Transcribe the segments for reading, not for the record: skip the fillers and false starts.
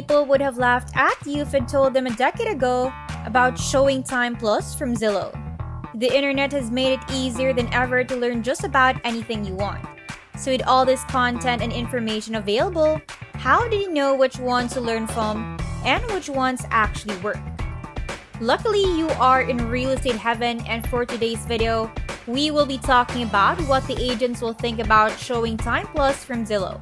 people would have laughed at you if I'd told them a decade ago about ShowingTime Plus from Zillow. The internet has made it easier than ever to learn just about anything you want. So with all this content and information available, how did you know which ones to learn from and which ones actually work? Luckily, you are in real estate heaven, and for today's video, we will be talking about what the agents will think about ShowingTime Plus from Zillow.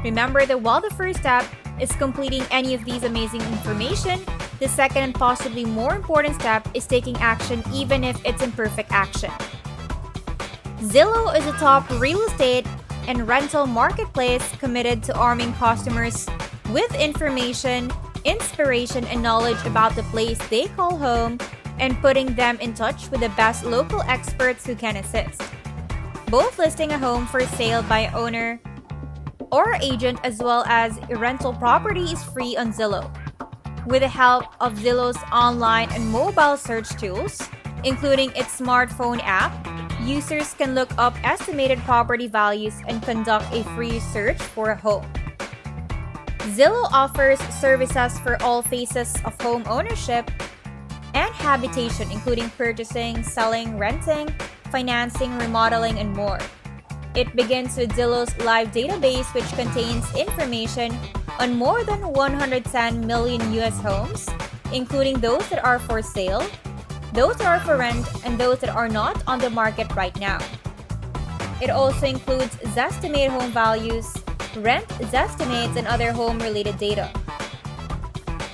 Remember that while the first step is completing any of these amazing information, the second and possibly more important step is taking action even if it's imperfect action. Zillow is a top real estate and rental marketplace committed to arming customers with information, inspiration, and knowledge about the place they call home and putting them in touch with the best local experts who can assist. Both listing a home for sale by owner or agent as well as a rental property is free on Zillow. With the help of Zillow's online and mobile search tools, including its smartphone app, users can look up estimated property values and conduct a free search for a home. Zillow offers services for all phases of home ownership and habitation, including purchasing, selling, renting, financing, remodeling, and more. It begins with Zillow's live database, which contains information on more than 110 million US homes, including those that are for sale, those that are for rent, and those that are not on the market right now. It also includes Zestimate home values, rent Zestimates, and other home-related data.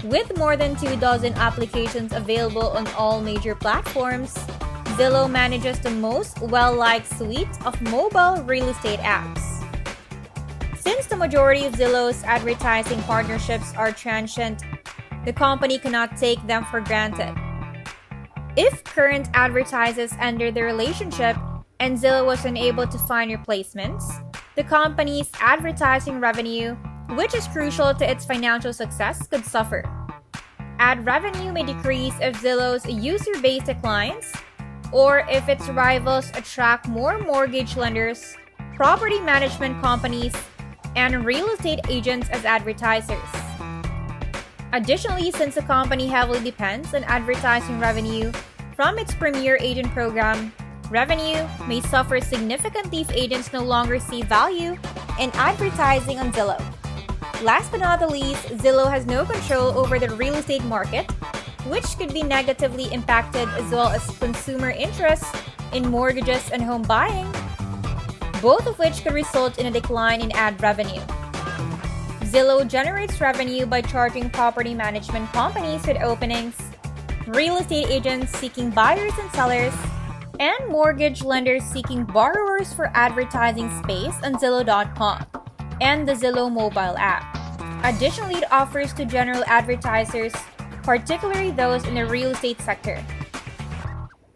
With more than 24 applications available on all major platforms, Zillow manages the most well-liked suite of mobile real estate apps. Since the majority of Zillow's advertising partnerships are transient, the company cannot take them for granted. If current advertisers ended the relationship and Zillow was unable to find replacements, the company's advertising revenue, which is crucial to its financial success, could suffer. Ad revenue may decrease if Zillow's user base declines, or if its rivals attract more mortgage lenders, property management companies, and real estate agents as advertisers. Additionally, since the company heavily depends on advertising revenue from its premier agent program, revenue may suffer significantly if agents no longer see value in advertising on Zillow. Last but not the least, Zillow has no control over the real estate market, which could be negatively impacted, as well as consumer interest in mortgages and home buying, both of which could result in a decline in ad revenue. Zillow generates revenue by charging property management companies with openings, real estate agents seeking buyers and sellers, and mortgage lenders seeking borrowers for advertising space on Zillow.com and the Zillow mobile app. Additionally, it offers to general advertisers, particularly those in the real estate sector.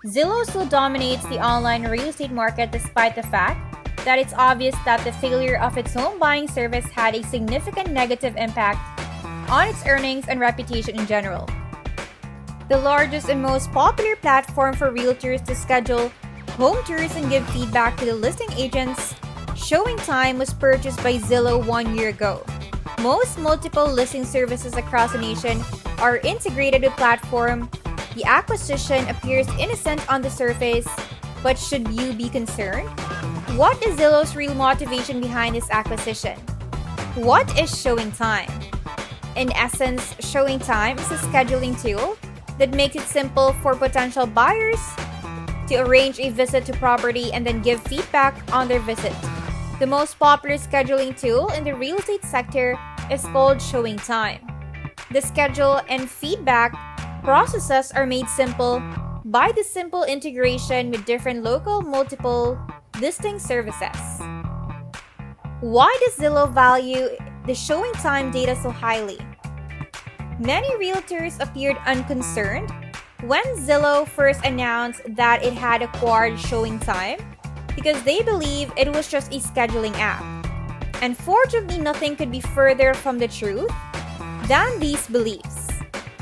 Zillow still dominates the online real estate market despite the fact that it's obvious that the failure of its home buying service had a significant negative impact on its earnings and reputation in general. The largest and most popular platform for realtors to schedule home tours and give feedback to the listing agents, ShowingTime was purchased by Zillow 1 year ago. Most multiple listing services across the nation are integrated with the platform. The acquisition appears innocent on the surface, but should you be concerned? What is Zillow's real motivation behind this acquisition? What is ShowingTime? In essence, ShowingTime is a scheduling tool that makes it simple for potential buyers to arrange a visit to property and then give feedback on their visit. The most popular scheduling tool in the real estate sector is called ShowingTime. The schedule and feedback processes are made simple by the simple integration with different local multiple listing services. Why does Zillow value the ShowingTime data so highly? Many realtors appeared unconcerned when Zillow first announced that it had acquired ShowingTime because they believe it was just a scheduling app. Unfortunately, nothing could be further from the truth than these beliefs.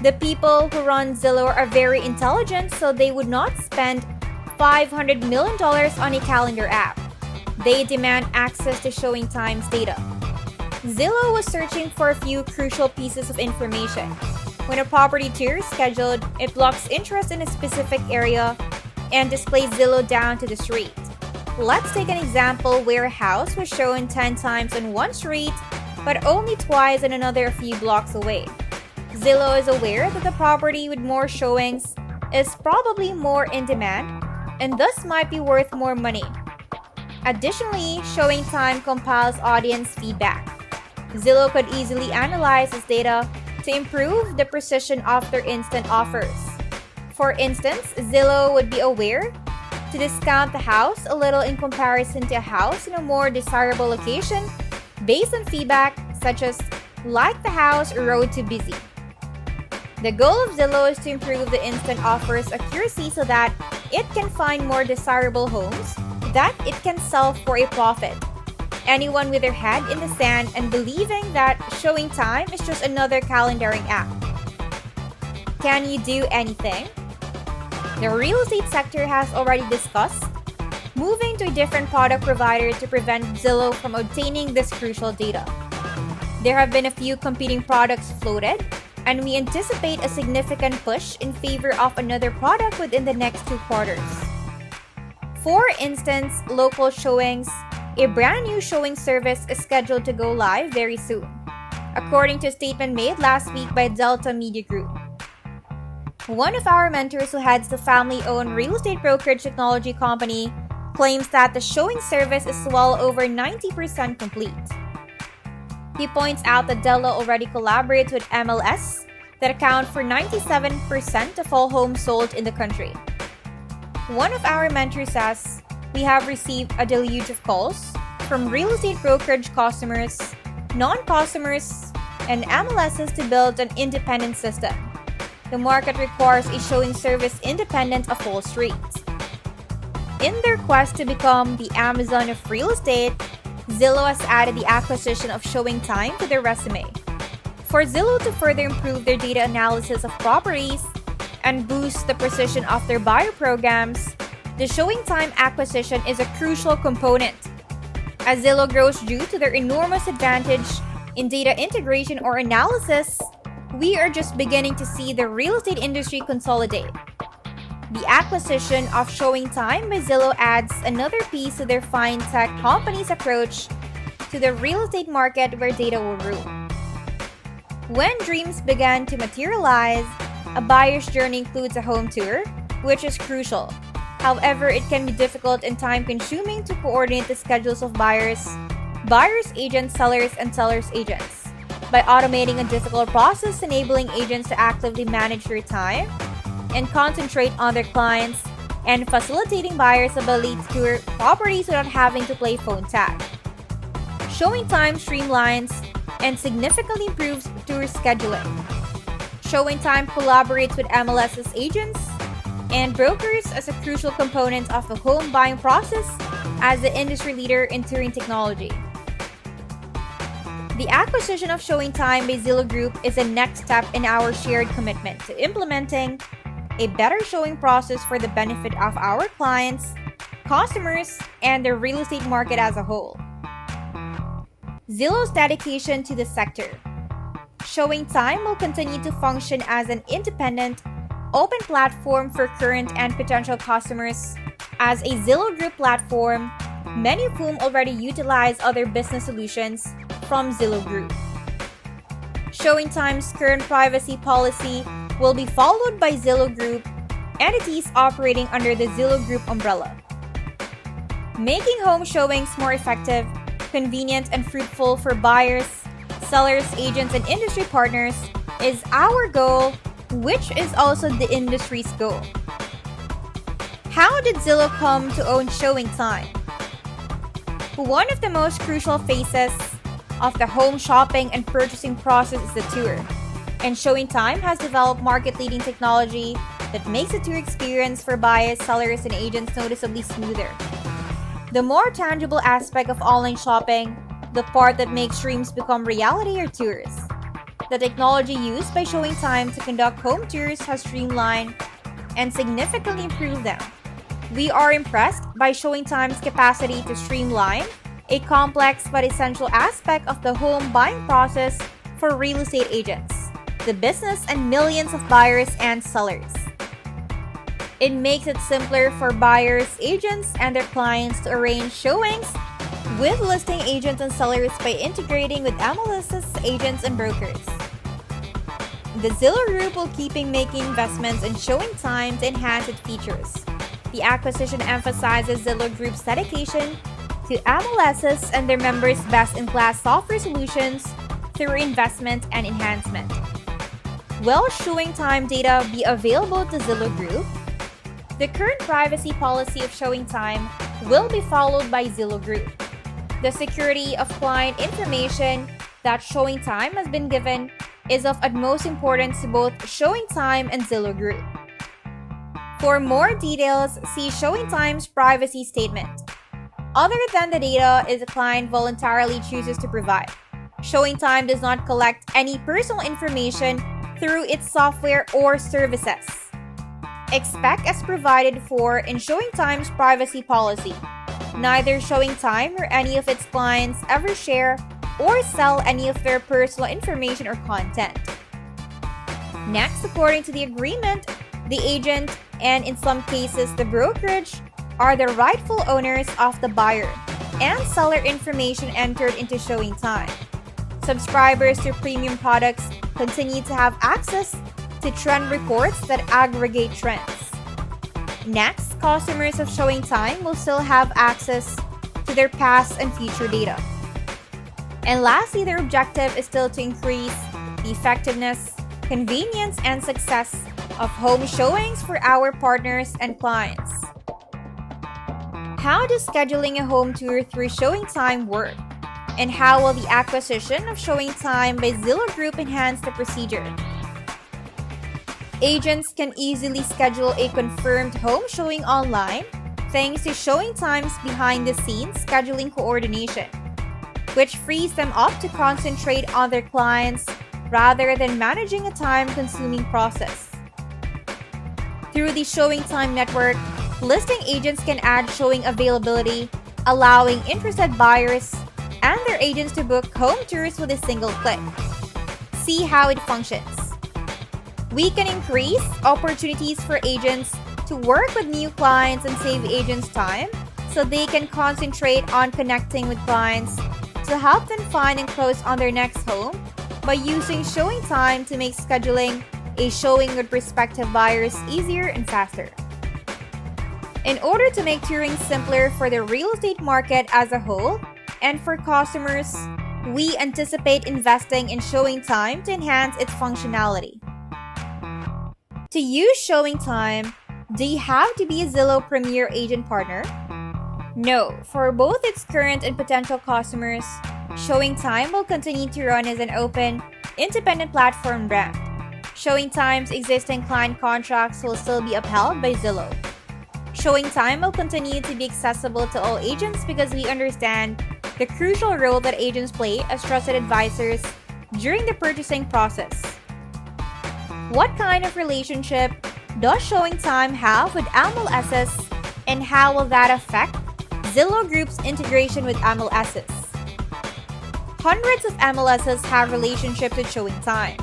The people who run Zillow are very intelligent, so they would not spend $500 million on a calendar app. They demand access to ShowingTime's data. Zillow was searching for a few crucial pieces of information. When a property tour is scheduled, it blocks interest in a specific area and displays Zillow down to the street. Let's take an example where a house was shown 10 times on one street, but only twice on another a few blocks away. Zillow is aware that the property with more showings is probably more in demand and thus might be worth more money. Additionally, ShowingTime compiles audience feedback. Zillow could easily analyze this data to improve the precision of their instant offers. For instance, Zillow would be aware to discount the house a little in comparison to a house in a more desirable location based on feedback such as "like the house" or "road too busy." The goal of Zillow is to improve the instant offers accuracy so that it can find more desirable homes that it can sell for a profit. Anyone with their head in the sand and believing that ShowingTime is just another calendaring app. Can you do anything? The real estate sector has already discussed moving to a different product provider to prevent Zillow from obtaining this crucial data. There have been a few competing products floated, and we anticipate a significant push in favor of another product within the next 2 quarters. For instance, local showings, a brand new showing service is scheduled to go live very soon, according to a statement made last week by Delta Media Group. One of our mentors who heads the family-owned real estate brokerage technology company claims that the showing service is well over 90% complete. He points out that Delta already collaborates with MLS that account for 97% of all homes sold in the country. One of our mentors says, "We have received a deluge of calls from real estate brokerage customers, non-customers, and MLSs to build an independent system. The market requires a showing service independent of Wall Street." In their quest to become the Amazon of real estate, Zillow has added the acquisition of ShowingTime to their resume. For Zillow to further improve their data analysis of properties and boost the precision of their buyer programs, the ShowingTime acquisition is a crucial component. As Zillow grows due to their enormous advantage in data integration or analysis, we are just beginning to see the real estate industry consolidate. The acquisition of ShowingTime by Zillow adds another piece to their fintech company's approach to the real estate market where data will rule. When dreams begin to materialize, a buyer's journey includes a home tour, which is crucial. However, it can be difficult and time-consuming to coordinate the schedules of buyers' agents, sellers, and sellers' agents. By automating a difficult process, enabling agents to actively manage their time and concentrate on their clients, and facilitating buyers' ability to tour properties without having to play phone tag. ShowingTime streamlines and significantly improves tour scheduling. ShowingTime collaborates with MLS's agents and brokers as a crucial component of the home buying process as the industry leader in touring technology. The acquisition of ShowingTime by Zillow Group is a next step in our shared commitment to implementing a better showing process for the benefit of our clients, customers, and the real estate market as a whole. Zillow's dedication to the sector. ShowingTime will continue to function as an independent, open platform for current and potential customers as a Zillow Group platform, many of whom already utilize other business solutions from Zillow Group. ShowingTime's current privacy policy will be followed by Zillow Group entities operating under the Zillow Group umbrella. Making home showings more effective, convenient, and fruitful for buyers, sellers, agents, and industry partners is our goal, which is also the industry's goal. How did Zillow come to own ShowingTime? One of the most crucial phases of the home shopping and purchasing process is the tour, and ShowingTime has developed market-leading technology that makes the tour experience for buyers, sellers, and agents noticeably smoother. The more tangible aspect of online shopping, the part that makes dreams become reality, are tours. The technology used by ShowingTime to conduct home tours has streamlined and significantly improved them. We are impressed by ShowingTime's capacity to streamline a complex but essential aspect of the home buying process for real estate agents, the business, and millions of buyers and sellers. It makes it simpler for buyers, agents, and their clients to arrange showings with listing agents and sellers by integrating with MLS's agents and brokers. The Zillow Group will keep making investments in ShowingTime to enhance its features. The acquisition emphasizes Zillow Group's dedication to MLS's and their members' best-in-class software solutions through investment and enhancement. Will ShowingTime data be available to Zillow Group? The current privacy policy of ShowingTime will be followed by Zillow Group. The security of client information that ShowingTime has been given is of utmost importance to both ShowingTime and Zillow Group. For more details, see ShowingTime's privacy statement. Other than the data is the client voluntarily chooses to provide. ShowingTime does not collect any personal information through its software or services. Expect as provided for in ShowingTime's privacy policy. Neither ShowingTime nor any of its clients ever share or sell any of their personal information or content. Next, according to the agreement, the agent and in some cases the brokerage are the rightful owners of the buyer and seller information entered into ShowingTime. Subscribers to premium products continue to have access to trend reports that aggregate trends. Next, customers of ShowingTime will still have access to their past and future data. And lastly, their objective is still to increase the effectiveness, convenience, and success of home showings for our partners and clients. How does scheduling a home tour through ShowingTime work? And how will the acquisition of ShowingTime by Zillow Group enhance the procedure? Agents can easily schedule a confirmed home showing online thanks to ShowingTime's behind-the-scenes scheduling coordination, which frees them up to concentrate on their clients rather than managing a time-consuming process. Through the ShowingTime network, listing agents can add showing availability, allowing interested buyers and their agents to book home tours with a single click. See how it functions. We can increase opportunities for agents to work with new clients and save agents time so they can concentrate on connecting with clients to help them find and close on their next home by using ShowingTime to make scheduling a showing with prospective buyers easier and faster. In order to make touring simpler for the real estate market as a whole and for customers, we anticipate investing in ShowingTime to enhance its functionality. To use ShowingTime, do you have to be a Zillow Premier Agent Partner? No, for both its current and potential customers, ShowingTime will continue to run as an open, independent platform brand. ShowingTime's existing client contracts will still be upheld by Zillow. ShowingTime will continue to be accessible to all agents because we understand the crucial role that agents play as trusted advisors during the purchasing process. What kind of relationship does ShowingTime have with MLSs, and how will that affect Zillow Group's integration with MLSs? Hundreds of MLSs have relationships with ShowingTime.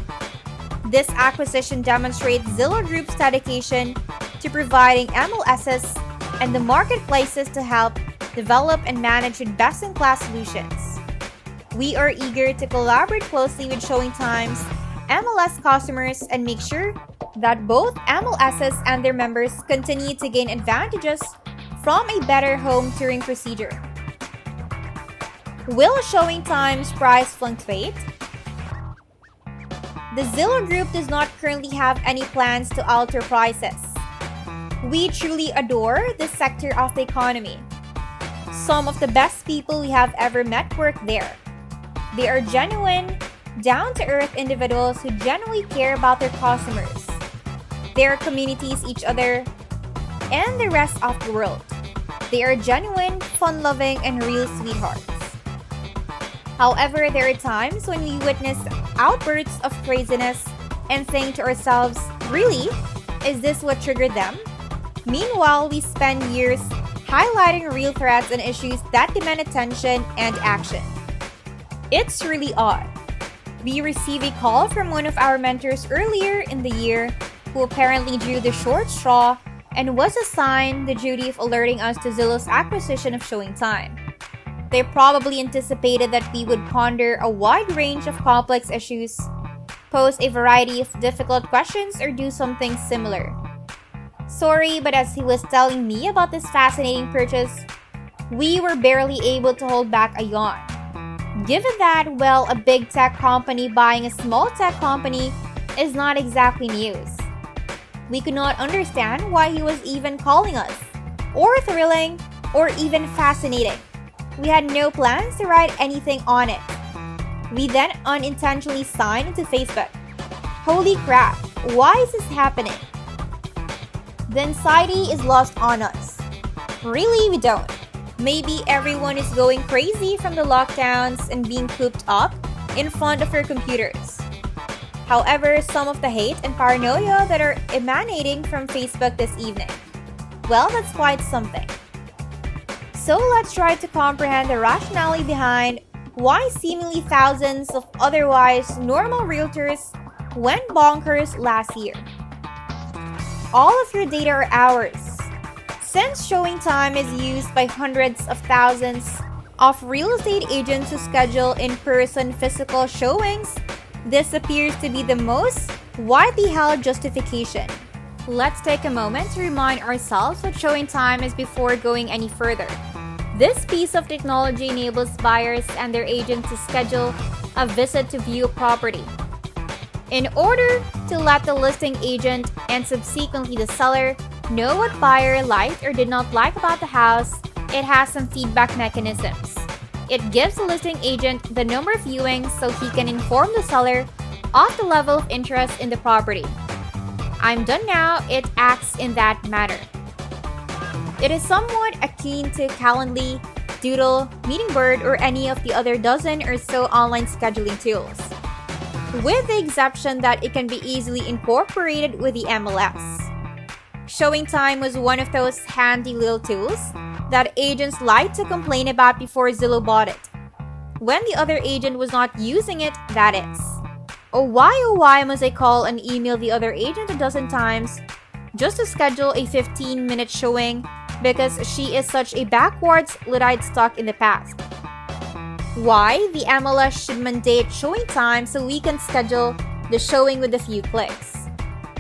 This acquisition demonstrates Zillow Group's dedication to providing MLSs and the marketplaces to help develop and manage best-in-class solutions. We are eager to collaborate closely with ShowingTime's MLS customers and make sure that both MLSs and their members continue to gain advantages from a better home touring procedure. Will ShowingTime's price fluctuate? The Zillow Group does not currently have any plans to alter prices. We truly adore this sector of the economy. Some of the best people we have ever met work there. They are genuine, down-to-earth individuals who genuinely care about their customers, their communities, each other, and the rest of the world. They are genuine, fun-loving, and real sweethearts. However, there are times when we witness outbursts of craziness and think to ourselves, really? Is this what triggered them? Meanwhile, we spend years highlighting real threats and issues that demand attention and action. It's really odd. We received a call from one of our mentors earlier in the year who apparently drew the short straw and was assigned the duty of alerting us to Zillow's acquisition of ShowingTime. They probably anticipated that we would ponder a wide range of complex issues, pose a variety of difficult questions, or do something similar. Sorry, but as he was telling me about this fascinating purchase, we were barely able to hold back a yawn. Given that, well, a big tech company buying a small tech company is not exactly news. We could not understand why he was even calling us, or thrilling, or even fascinating. We had no plans to write anything on it. We then unintentionally signed into Facebook. Holy crap, why is this happening? The anxiety is lost on us. Really, we don't. Maybe everyone is going crazy from the lockdowns and being cooped up in front of their computers. However, some of the hate and paranoia that are emanating from Facebook this evening, well, that's quite something. So let's try to comprehend the rationale behind why seemingly thousands of otherwise normal realtors went bonkers last year. All of your data are ours. Since ShowingTime is used by hundreds of thousands of real estate agents to schedule in-person physical showings, this appears to be the most widely held justification. Let's take a moment to remind ourselves what ShowingTime is before going any further. This piece of technology enables buyers and their agents to schedule a visit to view a property. In order to let the listing agent and subsequently the seller know what buyer liked or did not like about the house, it has some feedback mechanisms. It gives the listing agent the number of viewings so he can inform the seller of the level of interest in the property. I'm done now, it acts in that manner. It is somewhat akin to Calendly, Doodle, Meetingbird, or any of the other dozen or so online scheduling tools, with the exception that it can be easily incorporated with the MLS. ShowingTime was one of those handy little tools that agents liked to complain about before Zillow bought it. When the other agent was not using it, that is. Oh why must I call and email the other agent a dozen times just to schedule a 15-minute showing because she is such a backwards Luddite stuck in the past? Why the MLS should mandate ShowingTime so we can schedule the showing with a few clicks.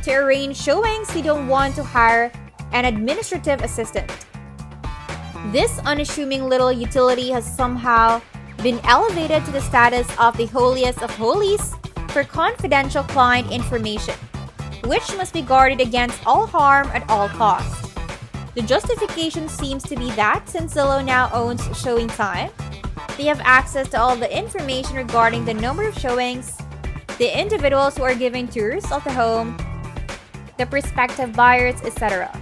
To arrange showings, we don't want to hire an administrative assistant. This unassuming little utility has somehow been elevated to the status of the holiest of holies for confidential client information, which must be guarded against all harm at all costs. The justification seems to be that since Zillow now owns ShowingTime, they have access to all the information regarding the number of showings, the individuals who are giving tours of the home, the prospective buyers, etc.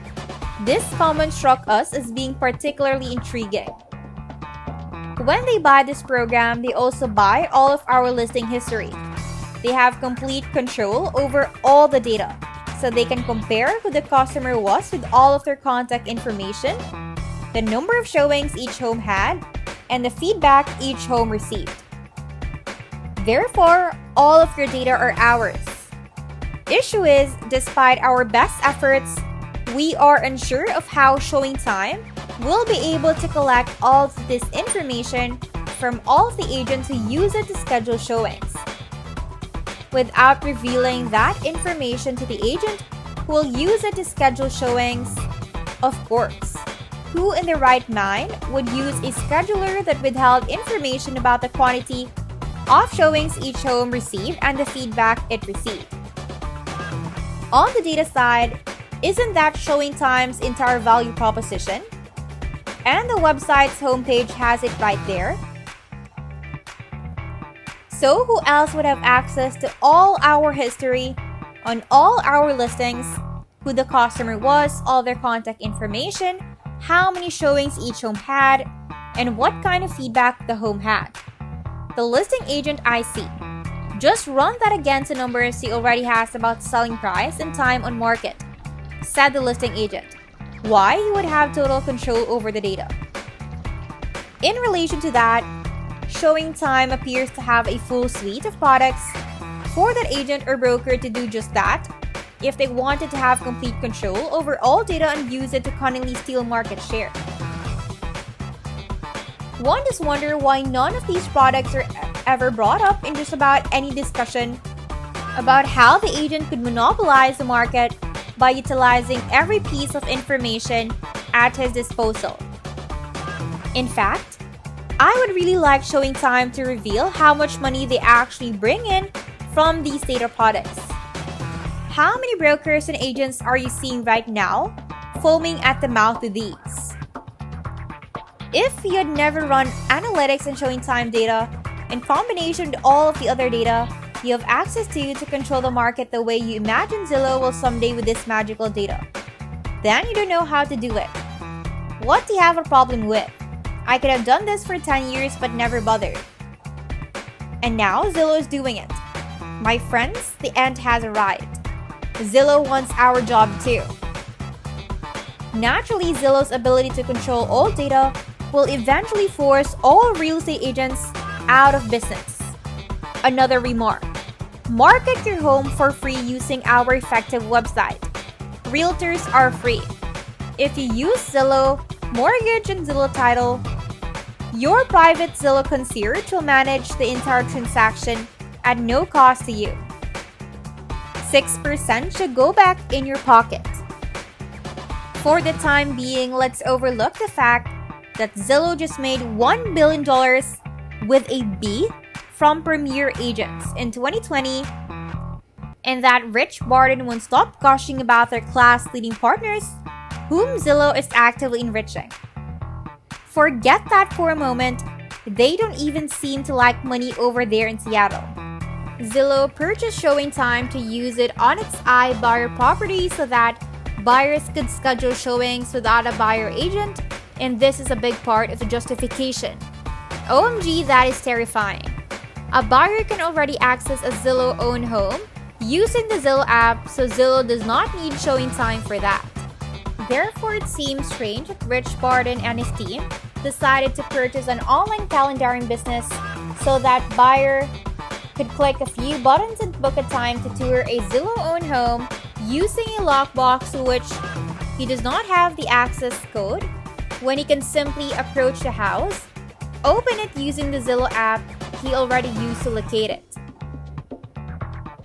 This comment struck us as being particularly intriguing. When they buy this program, they also buy all of our listing history. They have complete control over all the data, so they can compare who the customer was with all of their contact information, the number of showings each home had, and the feedback each home received. Therefore, all of your data are ours. Issue is, despite our best efforts, we are unsure of how ShowingTime will be able to collect all of this information from all of the agents who use it to schedule showings, without revealing that information to the agent who will use it to schedule showings. Of course, who in their right mind would use a scheduler that withheld information about the quantity of showings each home received and the feedback it received? On the data side, isn't that ShowingTime's entire value proposition? And the website's homepage has it right there. So who else would have access to all our history on all our listings, who the customer was, all their contact information, how many showings each home had, and what kind of feedback the home had? The listing agent I see. Just run that against the numbers he already has about selling price and time on market, said the listing agent. why he would have total control over the data. In relation to that, ShowingTime appears to have a full suite of products for that agent or broker to do just that if they wanted to have complete control over all data and use it to cunningly steal market share. One just wonders why none of these products are ever brought up in just about any discussion about how the agent could monopolize the market by utilizing every piece of information at his disposal. In fact, I would really like ShowingTime to reveal how much money they actually bring in from these data products. How many brokers and agents are you seeing right now foaming at the mouth with these? If you had never run analytics and ShowingTime data in combination with all of the other data you have access to control the market the way you imagine Zillow will someday with this magical data, then you don't know how to do it. What do you have a problem with? I could have done this for 10 years but never bothered. And now Zillow is doing it. My friends, the end has arrived. Zillow wants our job too. Naturally, Zillow's ability to control all data will eventually force all real estate agents out of business. Another remark: market your home for free using our effective website. Realtors are free. If you use Zillow, Mortgage, and Zillow Title, your private Zillow concierge will manage the entire transaction at no cost to you. 6% should go back in your pocket. For the time being, let's overlook the fact that Zillow just made $1 billion with a B from Premier Agents in 2020, and that Rich Barton won't stop gushing about their class-leading partners, whom Zillow is actively enriching. Forget that for a moment, they don't even seem to like money over there in Seattle. Zillow purchased ShowingTime to use it on its iBuyer property so that buyers could schedule showings without a buyer agent, and this is a big part of the justification. OMG, that is terrifying. A buyer can already access a Zillow-owned home using the Zillow app, so Zillow does not need ShowingTime for that. Therefore, it seems strange that Rich Barton and his team decided to purchase an online calendaring business so that buyer could click a few buttons and book a time to tour a Zillow-owned home using a lockbox to which he does not have the access code, when he can simply approach the house, open it using the Zillow app he already used to locate it.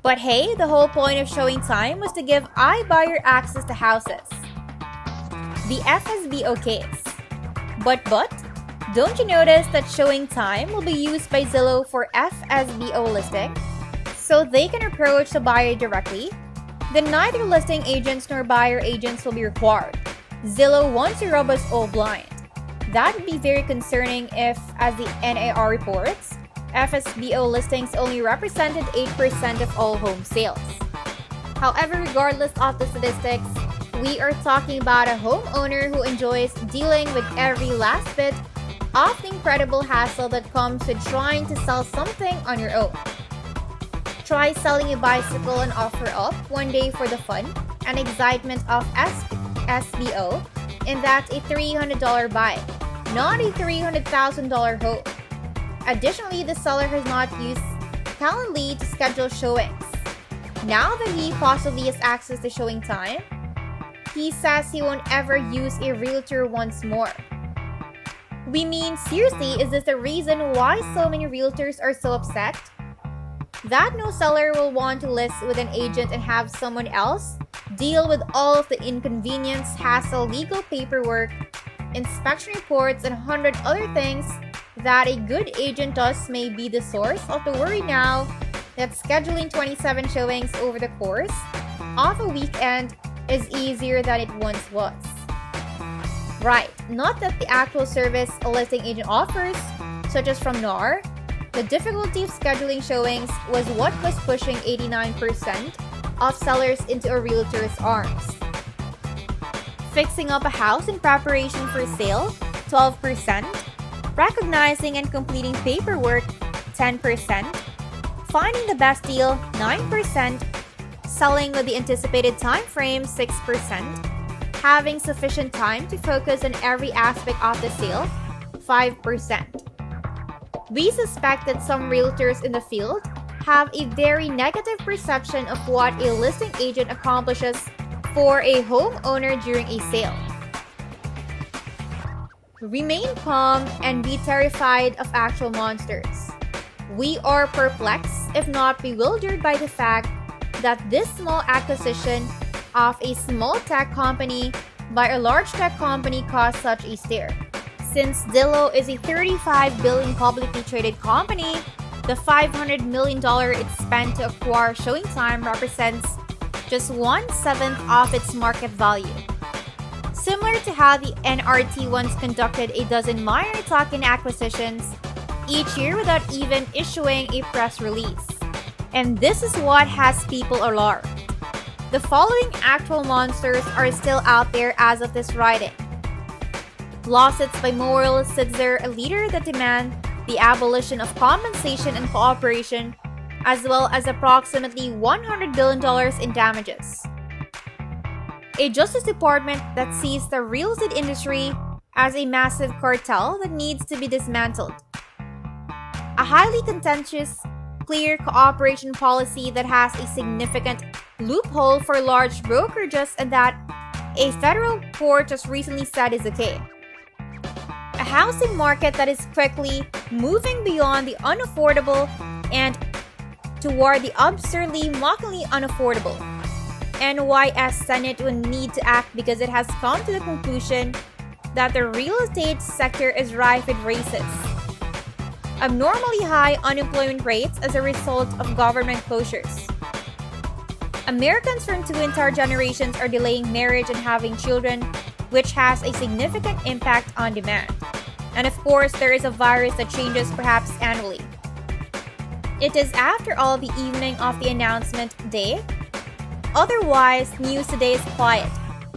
But hey, the whole point of ShowingTime was to give iBuyer access to houses. The FSBO case. But, don't you notice that ShowingTime will be used by Zillow for FSBO listing, so they can approach the buyer directly? Then neither listing agents nor buyer agents will be required. Zillow wants to rub us all blind. That would be very concerning if, as the NAR reports, FSBO listings only represented 8% of all home sales. However, regardless of the statistics, we are talking about a homeowner who enjoys dealing with every last bit of the incredible hassle that comes with trying to sell something on your own. Try selling a bicycle and offer up one day for the fun and excitement of SBO, and that's a $300 buy, not a $300,000 home. Additionally, the seller has not used Calendly to schedule showings. Now that he possibly has access to ShowingTime, he says he won't ever use a realtor once more. We mean, seriously, is this the reason why so many realtors are so upset? That no seller will want to list with an agent and have someone else deal with all of the inconvenience, hassle, legal paperwork, inspection reports, and 100 other things that a good agent does may be the source of the worry now that scheduling 27 showings over the course of a weekend is easier than it once was. Right, not that the actual service a listing agent offers, such as from NAR, the difficulty of scheduling showings was what was pushing 89% of sellers into a realtor's arms. Fixing up a house in preparation for sale, 12%. Recognizing and completing paperwork, 10%. Finding the best deal, 9%. Selling with the anticipated time frame, 6%. having sufficient time to focus on every aspect of the sale, 5%. We suspect that some realtors in the field have a very negative perception of what a listing agent accomplishes for a homeowner during a sale. Remain calm and be terrified of actual monsters. We are perplexed, if not bewildered, by the fact that this small acquisition of a small tech company by a large tech company caused such a stir. Since Zillow is a $35 billion publicly traded company, the $500 million it spent to acquire ShowingTime represents just 1/7 of its market value. Similar to how the NRT once conducted a dozen minor token acquisitions each year without even issuing a press release. And this is what has people alarmed. The following actual monsters are still out there as of this writing. Lawsuits by Moral Sitzer, a leader that demand the abolition of compensation and cooperation, as well as approximately $100 billion in damages. A Justice Department that sees the real estate industry as a massive cartel that needs to be dismantled. A highly contentious, clear cooperation policy that has a significant loophole for large brokerages and that a federal court just recently said is okay. A housing market that is quickly moving beyond the unaffordable and toward the absurdly, mockingly unaffordable. NYS Senate will need to act because it has come to the conclusion that the real estate sector is rife with racists. Abnormally high unemployment rates as a result of government closures. Americans from two entire generations are delaying marriage and having children, which has a significant impact on demand. And of course, there is a virus that changes perhaps annually. It is after all the evening of the announcement day. Otherwise, news today is quiet.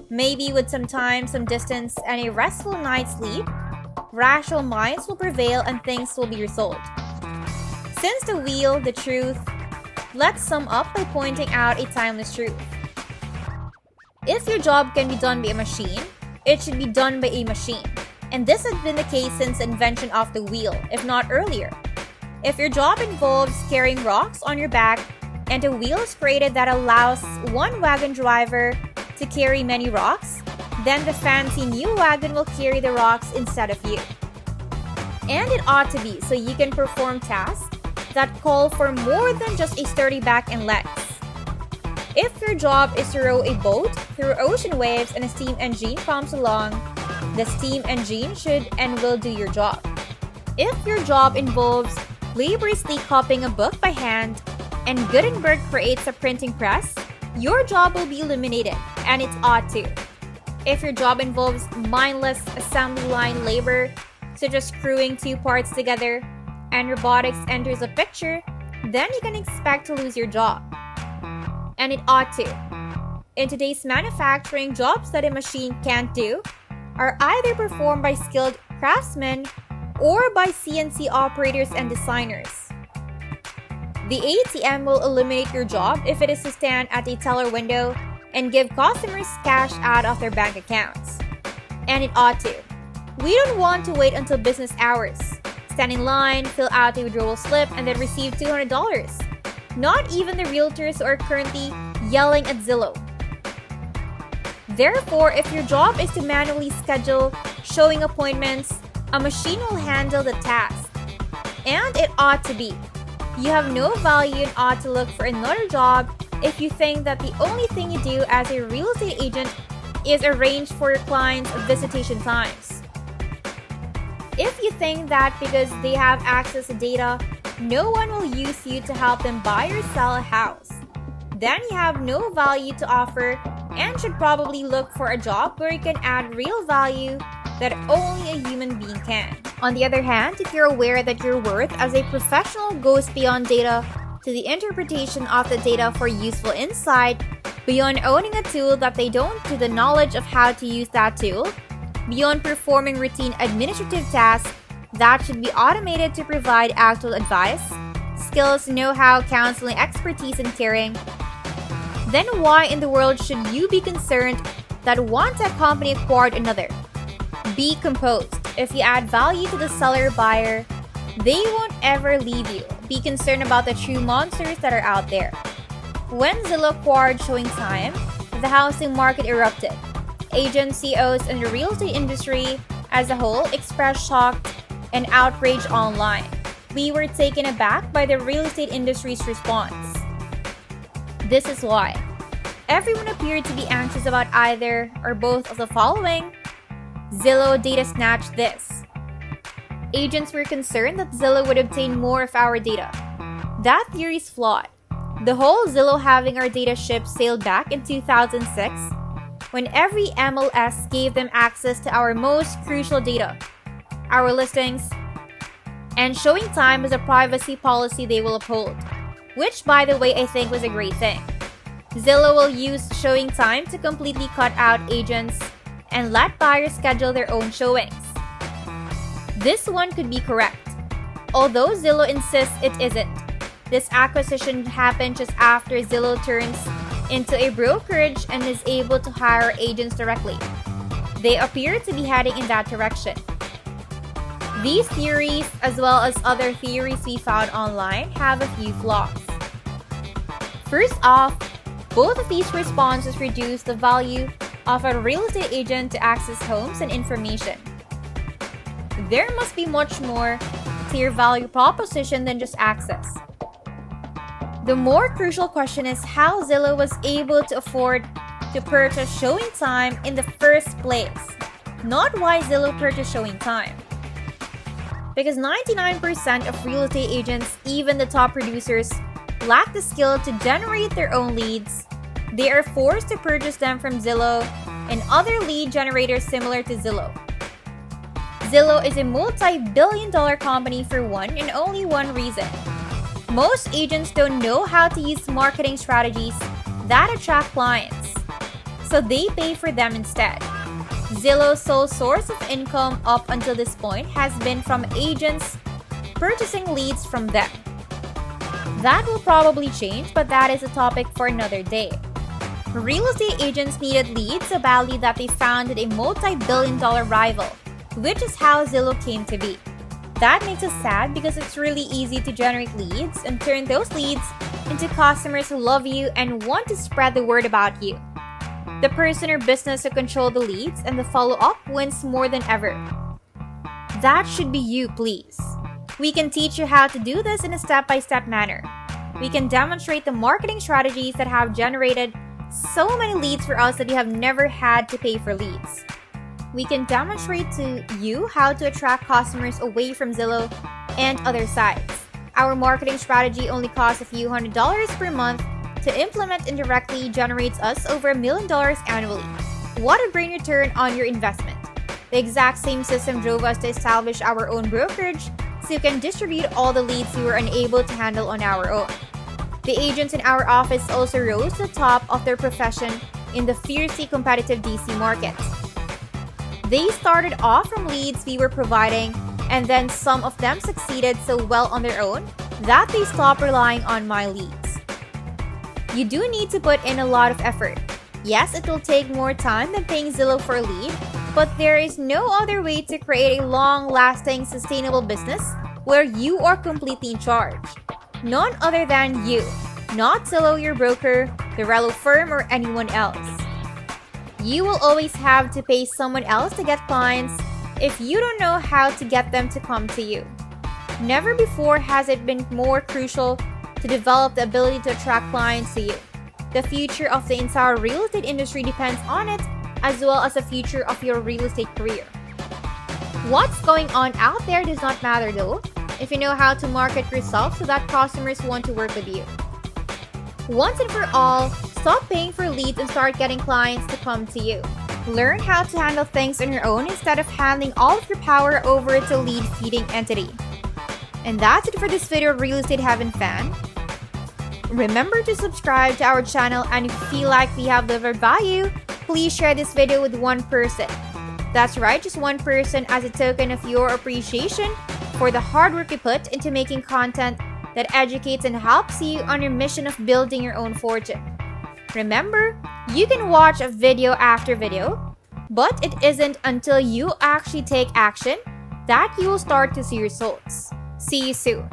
Maybe with some time, some distance, and a restful night's sleep, rational minds will prevail and things will be resolved. Since the wheel, the truth, let's sum up by pointing out a timeless truth. If your job can be done by a machine, it should be done by a machine. And this has been the case since the invention of the wheel, if not earlier. If your job involves carrying rocks on your back, and a wheel is created that allows one wagon driver to carry many rocks, then the fancy new wagon will carry the rocks instead of you. And it ought to be so you can perform tasks that call for more than just a sturdy back and legs. If your job is to row a boat through ocean waves and a steam engine comes along, the steam engine should and will do your job. If your job involves laboriously copying a book by hand and Gutenberg creates a printing press, your job will be eliminated, and it ought to. If your job involves mindless assembly line labor, such as screwing two parts together, and robotics enters a picture, then you can expect to lose your job. And it ought to. In today's manufacturing, jobs that a machine can't do are either performed by skilled craftsmen or by CNC operators and designers. The ATM will eliminate your job if it is to stand at a teller window and give customers cash out of their bank accounts. And it ought to. We don't want to wait until business hours, stand in line, fill out a withdrawal slip, and then receive $200. Not even the realtors who are currently yelling at Zillow. Therefore, if your job is to manually schedule showing appointments, a machine will handle the task. And it ought to be. You have no value and ought to look for another job if you think that the only thing you do as a real estate agent is arrange for your clients' visitation times. If you think that because they have access to data, no one will use you to help them buy or sell a house, then you have no value to offer and should probably look for a job where you can add real value that only a human being can. On the other hand, if you're aware that your worth as a professional goes beyond data to the interpretation of the data for useful insight, beyond owning a tool that they don't to the knowledge of how to use that tool, beyond performing routine administrative tasks that should be automated to provide actual advice, skills, know-how, counseling, expertise, and caring, then why in the world should you be concerned that once a company acquired another. Be composed. If you add value to the seller or buyer, they won't ever leave you. Be concerned about the true monsters that are out there. When Zillow acquired ShowingTime, the housing market erupted. Agents, CEOs, and the real estate industry as a whole expressed shock and outrage online. We were taken aback by the real estate industry's response. This is why. Everyone appeared to be anxious about either or both of the following. Zillow data snatched this. Agents were concerned that Zillow would obtain more of our data. That theory is flawed. The whole Zillow having our data ship sailed back in 2006 when every MLS gave them access to our most crucial data, our listings, and ShowingTime is a privacy policy they will uphold, which by the way I think was a great thing. Zillow will use ShowingTime to completely cut out agents and let buyers schedule their own showings. This one could be correct, although Zillow insists it isn't. This acquisition happened just after Zillow turns into a brokerage and is able to hire agents directly. They appear to be heading in that direction. These theories, as well as other theories we found online, have a few flaws. First off, both of these responses reduce the value of a real estate agent to access homes and information. There must be much more to your value proposition than just access. The more crucial question is how Zillow was able to afford to purchase ShowingTime in the first place, not why Zillow purchased ShowingTime. Because 99% of real estate agents, even the top producers, lack the skill to generate their own leads. They are forced to purchase them from Zillow and other lead generators similar to Zillow. Zillow is a multi-billion-dollar company for one and only one reason. Most agents don't know how to use marketing strategies that attract clients, so they pay for them instead. Zillow's sole source of income up until this point has been from agents purchasing leads from them. That will probably change, but that is a topic for another day. Real estate agents needed leads, a value that they found in a multi-billion-dollar rival, which is how Zillow came to be. That makes us sad because it's really easy to generate leads and turn those leads into customers who love you and want to spread the word about you. The person or business who control the leads and the follow-up wins more than ever. That should be you, please. We can teach you how to do this in a step-by-step manner. We can demonstrate the marketing strategies that have generated so many leads for us that you have never had to pay for leads. We can demonstrate to you how to attract customers away from Zillow and other sites. Our marketing strategy only costs a few $100s per month to implement and directly generates us over $1 million annually. What a great return on your investment. The exact same system drove us to establish our own brokerage so you can distribute all the leads we were unable to handle on our own. The agents in our office also rose to the top of their profession in the fiercely competitive DC market. They started off from leads we were providing, and then some of them succeeded so well on their own that they stopped relying on my leads. You do need to put in a lot of effort. Yes, it will take more time than paying Zillow for a lead, but there is no other way to create a long-lasting, sustainable business where you are completely in charge. None other than you, not Zillow, your broker, the Relo firm, or anyone else. You will always have to pay someone else to get clients if you don't know how to get them to come to you. Never before has it been more crucial to develop the ability to attract clients to you. The future of the entire real estate industry depends on it, as well as the future of your real estate career. What's going on out there does not matter though, if you know how to market yourself so that customers want to work with you. Once and for all, stop paying for leads and start getting clients to come to you. Learn how to handle things on your own instead of handing all of your power over to a lead-feeding entity. And that's it for this video, Real Estate Heaven fan. Remember to subscribe to our channel, and if you feel like we have delivered value, please share this video with one person. That's right, just one person, as a token of your appreciation for the hard work you put into making content that educates and helps you on your mission of building your own fortune. Remember, you can watch a video after video, but it isn't until you actually take action that you'll start to see results. See you soon.